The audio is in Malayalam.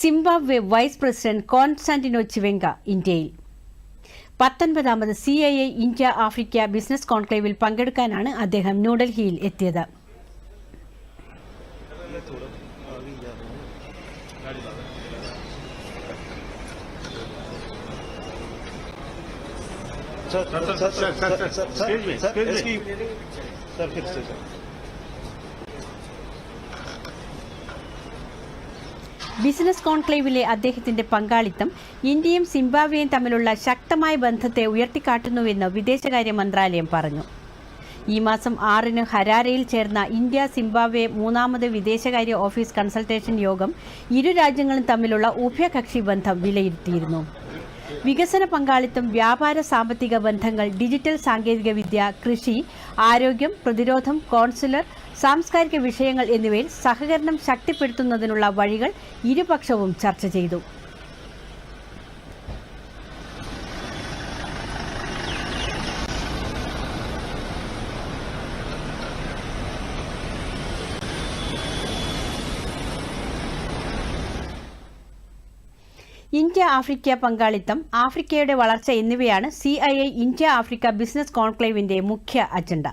സിംബാബ്വെ വൈസ് പ്രസിഡന്റ് കോൺസ്റ്റാന്റിനോ ചിവെങ്ക ഇന്ത്യയിൽ 19ാമത് CII ഇന്ത്യ ആഫ്രിക്ക ബിസിനസ് കോൺക്ലേവിൽ പങ്കെടുക്കാനാണ് അദ്ദേഹം ന്യൂഡൽഹിയിൽ എത്തിയത്. ബിസിനസ് കോൺക്ലേവിലെ അദ്ദേഹത്തിന്റെ പങ്കാളിത്തം ഇന്ത്യയും സിംബാബ്വേയും തമ്മിലുള്ള ശക്തമായ ബന്ധത്തെ ഉയർത്തിക്കാട്ടുന്നുവെന്ന് വിദേശകാര്യ മന്ത്രാലയം പറഞ്ഞു. ഈ മാസം 6-ന് ഹരാരെയിൽ ചേർന്ന ഇന്ത്യ സിംബാബ്വെ 3ാമത് വിദേശകാര്യ ഓഫീസ് കൺസൾട്ടേഷൻ യോഗം ഇരു രാജ്യങ്ങളും തമ്മിലുള്ള ഉഭയകക്ഷി ബന്ധം വിലയിരുത്തിയിരുന്നു. വികസന പങ്കാളിത്തം, വ്യാപാര സാമ്പത്തിക ബന്ധങ്ങൾ, ഡിജിറ്റൽ സാങ്കേതികവിദ്യ, കൃഷി, ആരോഗ്യം, പ്രതിരോധം, കോൺസുലർ, സാംസ്കാരിക വിഷയങ്ങൾ എന്നിവയിൽ സഹകരണം ശക്തിപ്പെടുത്തുന്നതിനുള്ള വഴികൾ ഇരുപക്ഷവും ചർച്ച ചെയ്തു. ഇന്ത്യ ആഫ്രിക്ക പങ്കാളിത്തം, ആഫ്രിക്കയുടെ വളർച്ച എന്നിവയാണ് CII ഇന്ത്യ ആഫ്രിക്ക ബിസിനസ് കോൺക്ലേവിന്റെ മുഖ്യ അജണ്ട.